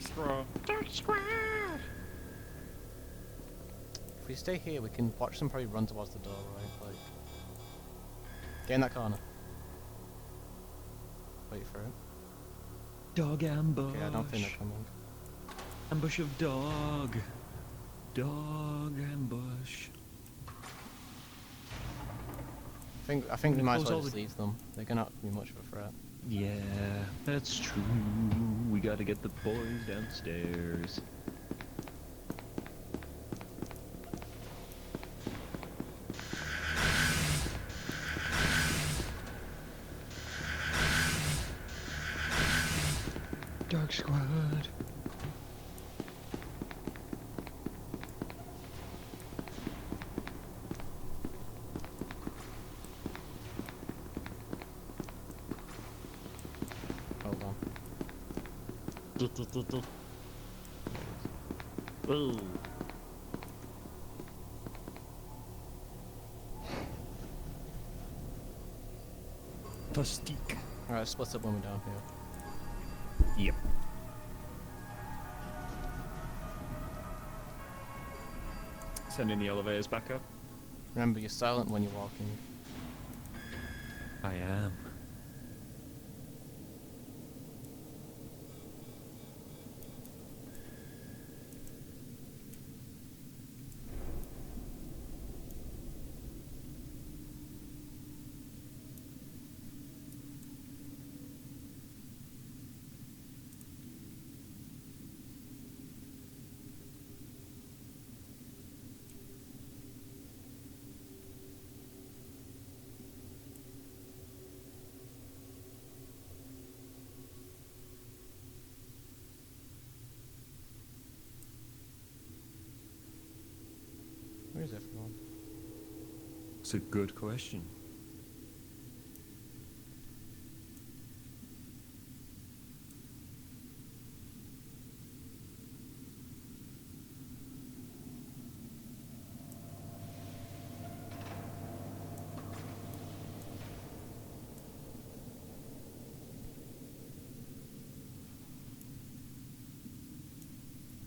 Squad. Dark Squad! If we stay here, we can watch them probably run towards the door, right? Like, get in that corner. Wait for it. Dog ambush. Okay, I don't think they're coming. Ambush of dog. Dog ambush. I think we might as close well all just the- leave them. They're gonna be much of a threat. Yeah, that's true. We gotta get the boys downstairs. Dark Squad. Hold on. Oh. Plastique. Alright, split up when we're down here. Yep. Sending the elevators back up. Remember, you're silent when you're walking. I am. Where is everyone? It's a good question.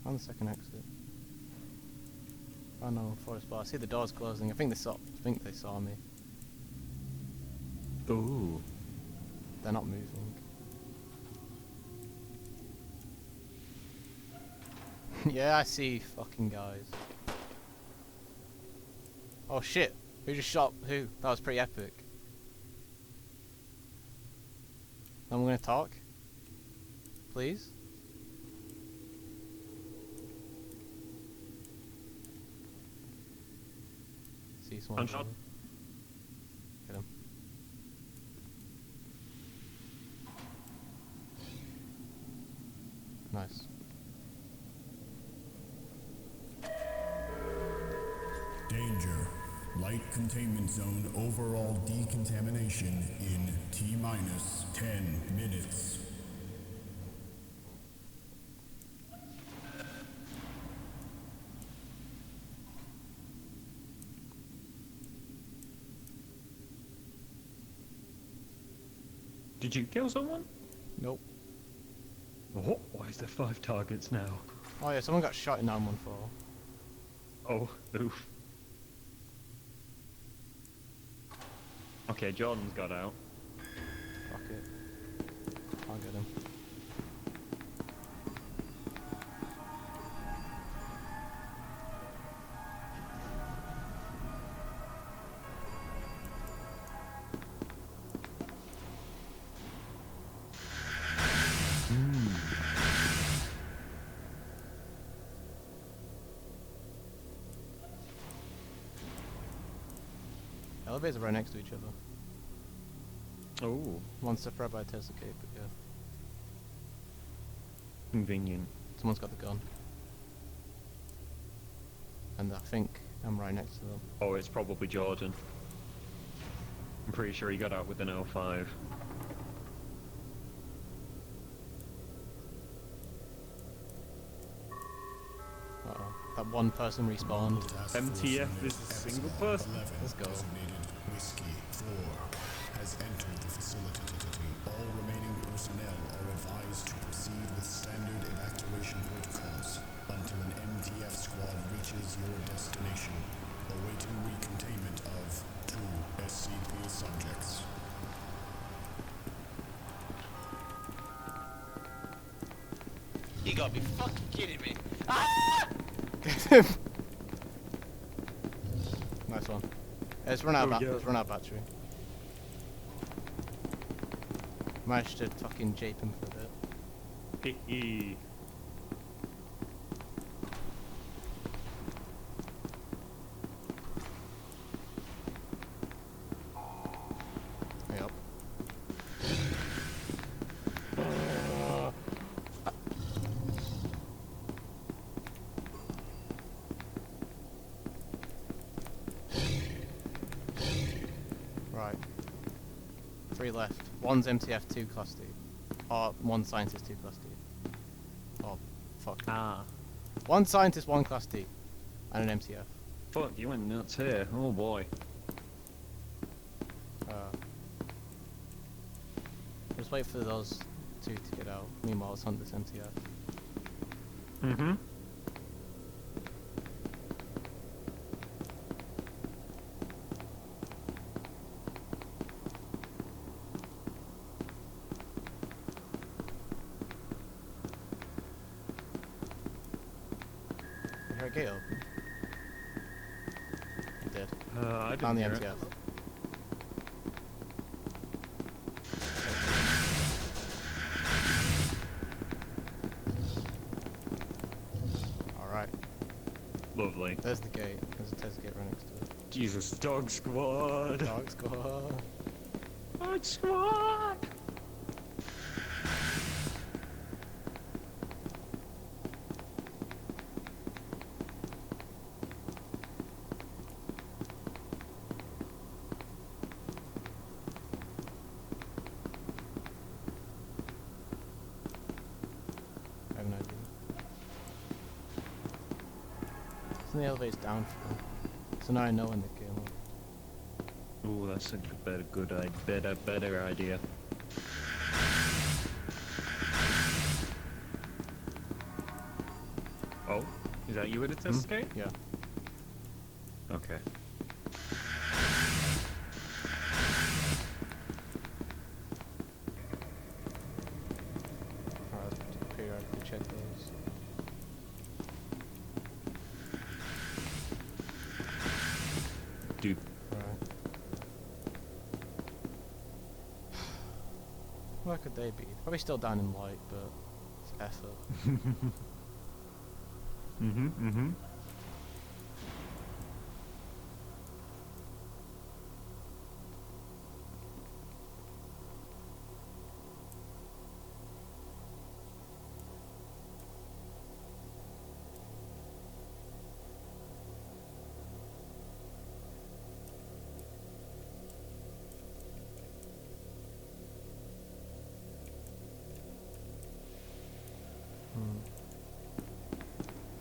On the second exit. Oh no, forest bar. I see the doors closing. I think they saw me. Oh. They're not moving. Yeah, I see fucking guys. Oh shit! Who just shot who? That was pretty epic. I'm gonna talk. Please? See someone. Gunshot. Get him. Nice. Danger. Light containment zone overall decontamination in T-minus 10 minutes. Did you kill someone? Nope. Oh, why is there 5 targets now? Oh yeah, someone got shot in 914. Oh, oof. Okay, Jordan's got out. Fuck it. I'll get him. Elevators are right next to each other. Oh, One separated by a Tesla gate, but yeah. convenient. Someone's got the gun. And I think I'm right next to them. Oh, it's probably Jordan. I'm pretty sure he got out with an L5. Uh-oh. That one person respawned. MTF is a single person. Let's go. Designated Whiskey 4 has entered the facility. All remaining personnel are advised to proceed with standard evacuation protocols until an MTF squad reaches your destination, awaiting recontainment of 2 SCP subjects. You gotta be fucking kidding me. Nice one. Let's run out of yeah. let's run out of battery. Managed to fucking jape him for a bit. Hee. Yep. Right. 3 left. One's MTF, 2 Class D. Or 1 scientist, 2 Class D. Oh, fuck. Ah. 1 scientist, 1 Class D. And an MTF. Fuck, you went nuts here. Oh boy. Just wait for those 2 to get out. Meanwhile, let's hunt this MTF. Mm-hmm. Is there a gate open? It did. I didn't Found the hear it. MTF. Alright. Lovely. There's the gate. There's a test gate right next to it. Jesus, dog squad. Dog squad. Dog squad. I have no idea. Isn't the elevator's down for? So now I know when the game will. Ooh, that's a better idea. Oh, is that you at a test gate? Yeah. Okay. Alright, periodically check those. Dude. Alright. Where could they be? Probably still down in light, but it's effort. Mm-hmm.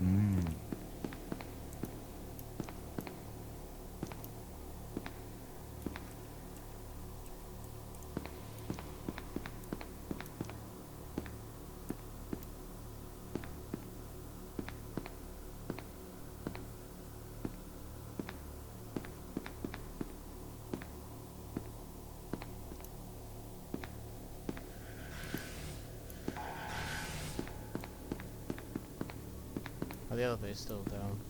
Mm. Oh, the elevator's still down.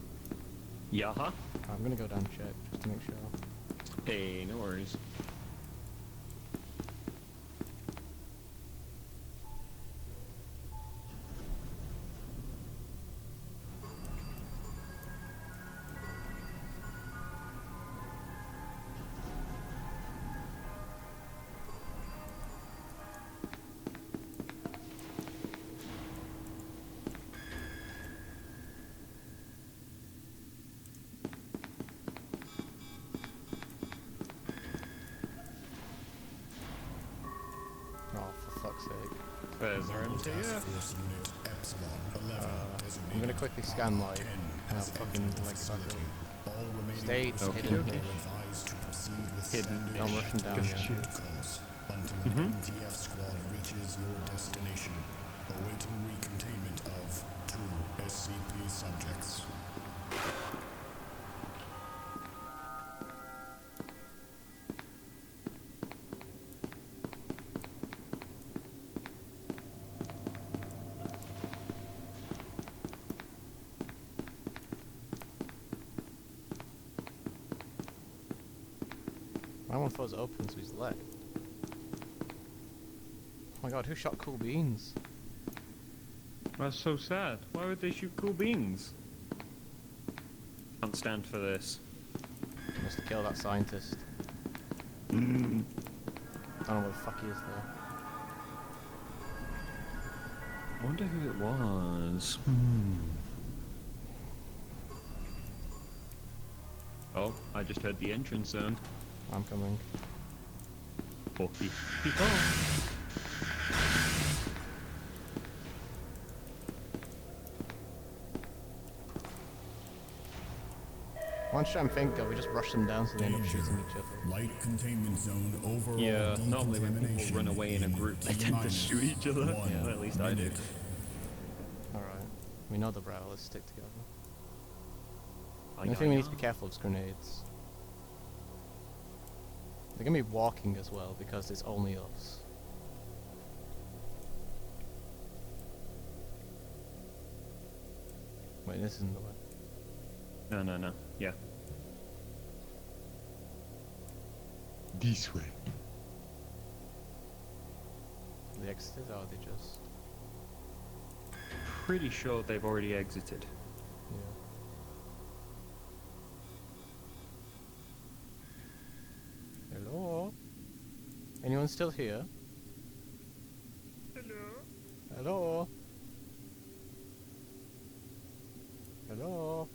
Yaha? I'm gonna go down and check, just to make sure. Hey, no worries. Oh, for fuck's sake. There's our Task MTF. Force Unit Epsilon 11 I'm gonna quickly scan light. 10 And I'll has fucking entered the like facility. All remaining States Okay, hidden. okay. are advised to proceed with Hidden. standard Don't rush them down Good yet. shit. protocols until an MTF squad reaches your destination, awaiting recontainment of 2 SCP subjects. My one thought it was open, so he's left. Oh my god, who shot Cool Beans? That's so sad. Why would they shoot cool beans? Can't stand for this. Must have killed that scientist. I don't know where the fuck he is though. I wonder who it was. Oh, I just heard the entrance sound. I'm coming. Oh, One shot I'm thinking of, we just rush them down so they end up shooting each other. Light containment zone overall yeah, normally when people decontamination run away in a group, they tend to shoot each other. Yeah, well, at least I do. Alright. We know the route, let's stick together. I The only thing we need to be careful of is grenades. They're gonna be walking as well because it's only us. Wait, this isn't the way. No. Yeah. This way. They exited or are they just... Pretty sure they've already exited. Yeah. Hello? Anyone still here? Hello? Hello? Hello?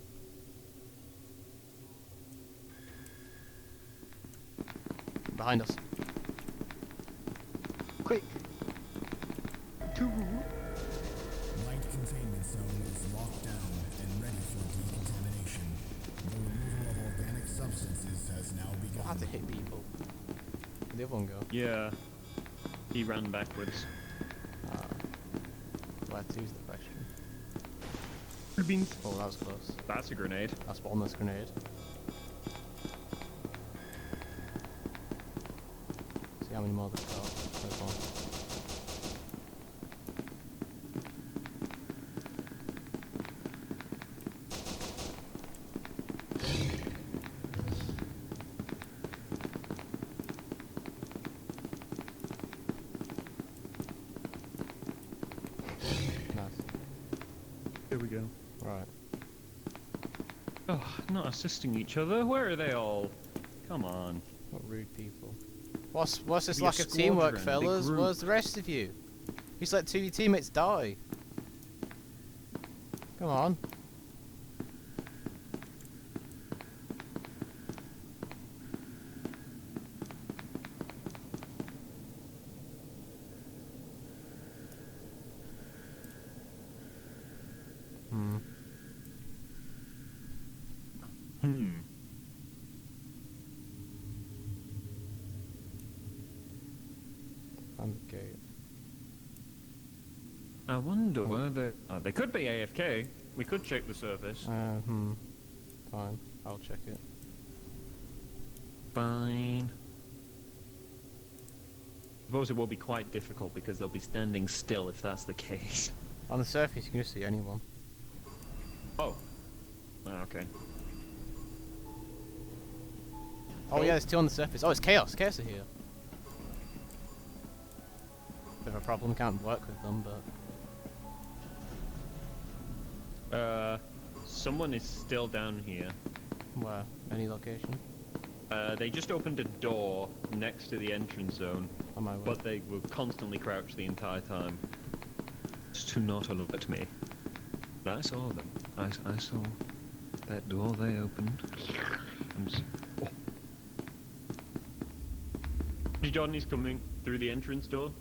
Behind us. Quick! Two! Light containment zone is locked down and ready for decontamination. The removal of organic substances has now I begun. had to hit people. Where'd the other one go? Yeah. He ran backwards. Where to's the question. Beans. Oh, that was close. That's a grenade. That's one less grenade. See how many more they've got. There's one. Nice. Here we go. Right. Oh, not assisting each other. Where are they all? Come on. What rude people. What's this Be a lack of teamwork, squadron, big fellas? group. Where's the rest of you? He's let 2 of your teammates die. Come on. I'm the gate. I wonder where they... Oh, they could be AFK. We could check the surface. Fine. I'll check it. Fine. I suppose it will be quite difficult because they'll be standing still if that's the case. On the surface, you can just see anyone. Oh. Ah, okay. Oh yeah, there's 2 on the surface. Oh, it's Chaos. Chaos are here. Bit of a problem. Can't work with them, but... Someone is still down here. Where? Any location? They just opened a door next to the entrance zone, On my way. but they were constantly crouched the entire time. Just to not alert me. But I saw them. I saw that door they opened. Oh. Johnny's coming through the entrance door.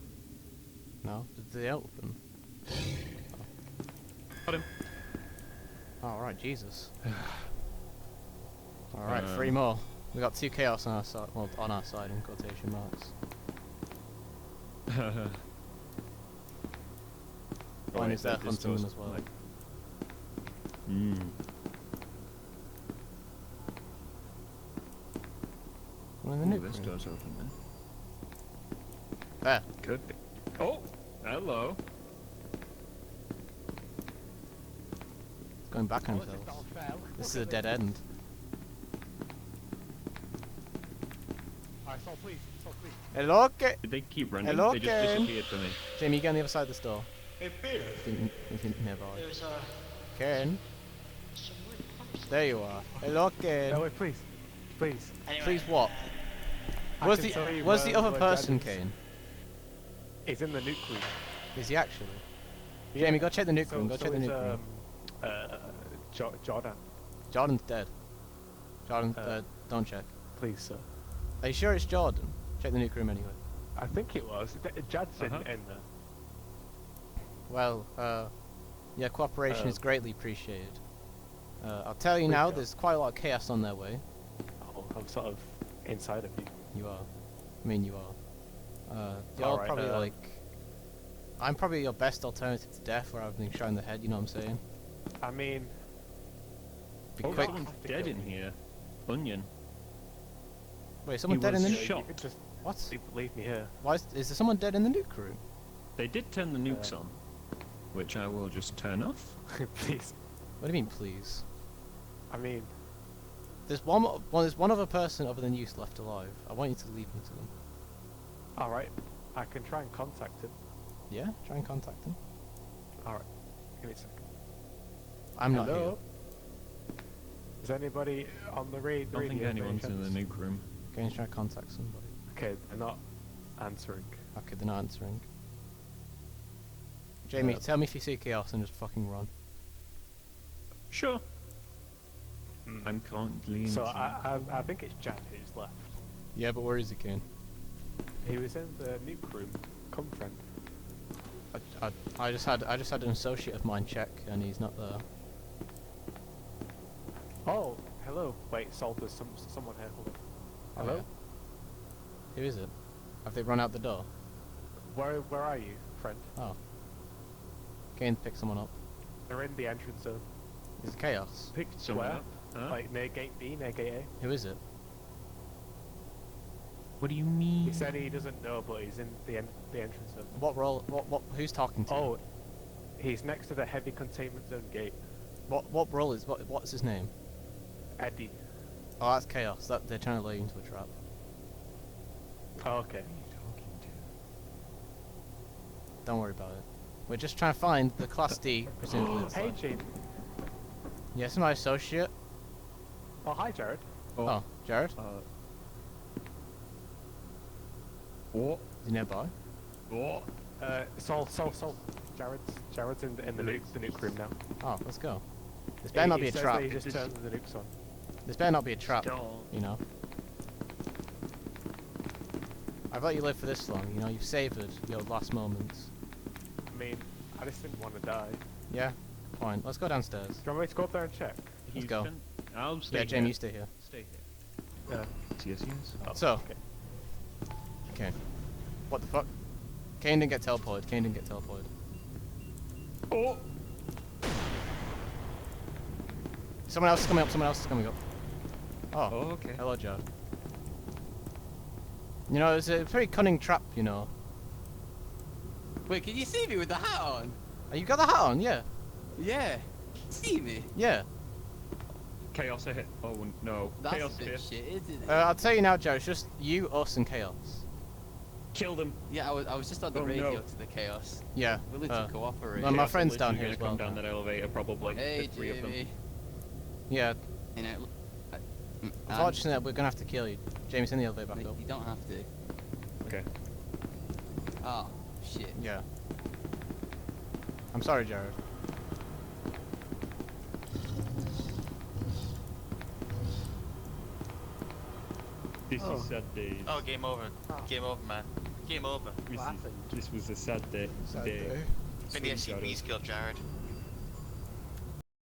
No? Did they open? Got him. Oh, right, Jesus. Alright, 3 more. We got 2 Chaos on our side. Well, on our side, in quotation marks. Mine is there hunting them as well. Hmm. One in the Ooh, nuke this room. door's open then. There. Could be. Oh, hello. It's going back on himself. This is a dead end. Alright, so please, Hello, Kane. Did they keep running? Hello, They just Ken. disappeared for me. Jamie, you get on the other side of this door. Hey, Peter. You think nearby. There's Kane. some weird pumps. There you are. Hello, Kane. no, wait, please, please. Anyway, Please what? I Where's can tell you where's the where- other where person, Jad is. Kane? He's in the nuke room. Is he actually? Jamie, go check the nuke room. Go check the is, nuke room. Jordan, Jordan's dead. Jordan, uh, don't check. please, sir. Are you sure it's Jordan? Check the nuke room anyway. I think it was. Jad's in there. Well, yeah, cooperation is Um, greatly appreciated. I'll tell you Please now, go. there's quite a lot of chaos on their way. Oh, I'm sort of inside of you. You are. I mean, you are. You're Alright, probably like... I'm probably your best alternative to death where I've been shot in the head, you know what I'm saying? I mean, Be Oh, quick. someone's dead in here. Onion. Wait, someone he dead in the was nuke? shot. you could just What? leave me here. Why is there someone dead in the nuke room? They did turn the nukes on, which I will just turn off. Please. What do you mean, please? I mean, There's there's one other person other than you left alive. I want you to leave me to them. alright. I can try and contact him. Yeah? Try and contact them. Alright. Give me a second. I'm not here. Hello? Is anybody on the I don't think radio? anyone's in the nuke room. Going to try and contact somebody. Okay, they're not answering. Okay, they're not answering. Jamie, tell me if you see chaos and just fucking run. Sure. I'm currently in. So I think it's Jad who's left. Yeah, but where is he, Kane? He was in the nuke room. Come, friend. I just had an associate of mine check and he's not there. Oh, hello. Wait, Sol, there's someone here. Hold on. Oh, Hello? yeah. Who is it? Have they run out the door? Where are you, friend? Oh. Kane, pick someone up. They're in the entrance zone. Is it chaos? Picked someone Where? up. Huh? Like near gate B, near gate A. Who is it? What do you mean? He said he doesn't know, but he's in the entrance zone. What role? What? Who's talking to? Oh, he's next to the heavy containment zone gate. What role is? What's his name? Eddie. Oh, that's chaos. That they're trying to lure you into a trap. Oh, okay. Don't worry about it. We're just trying to find the Class D, presumably. Hey, Jane. Yes, my associate. Oh, hi, Jared. Oh, Jared. What? Is he nearby? What? Sol. Jared's in the nuke room now. Oh, let's go. This better not be a says trap. that he just turned the nukes on. This better not be a trap. Stop. You know. I've let you live for this long. You know, you've savoured your last moments. I mean, I just didn't want to die. Do Yeah. Fine. Let's go downstairs. you want me to go up there and check? Let's go. I'll stay Yeah, Jamie, here. you stay here. Stay here. Yes. Oh, So. okay. Okay. What the fuck? Kane didn't get teleported. Kane didn't get teleported. Oh! Someone else is coming up. Someone else is coming up. Oh. Oh, okay. Hello, Jared. You know, it's a very cunning trap, you know. Wait, can you see me with the hat on? Oh, you got the hat on? Yeah. Yeah. See me? Yeah. Chaos ahead. Oh no. That's Chaos a bit here. shit, isn't it? I'll tell you now, Jared. It's just you, us, and Chaos. Kill them. Yeah, I was just on the Oh, radio no. to the chaos. Yeah. Willing to cooperate. well, my Chaos are friend's down literally here as gonna well. Come down that elevator, probably. Hey, the three of them. Jamie. Yeah. You know, Unfortunately, we're gonna have to kill you. James, in the elevator back up. you don't have to. Okay. Oh, shit. Yeah. I'm sorry, Jared. This is sad day. Oh, game over. Game over, man. Game over. This was a sad day. Sad day. Maybe Swing shadow. SCP's killed Jared.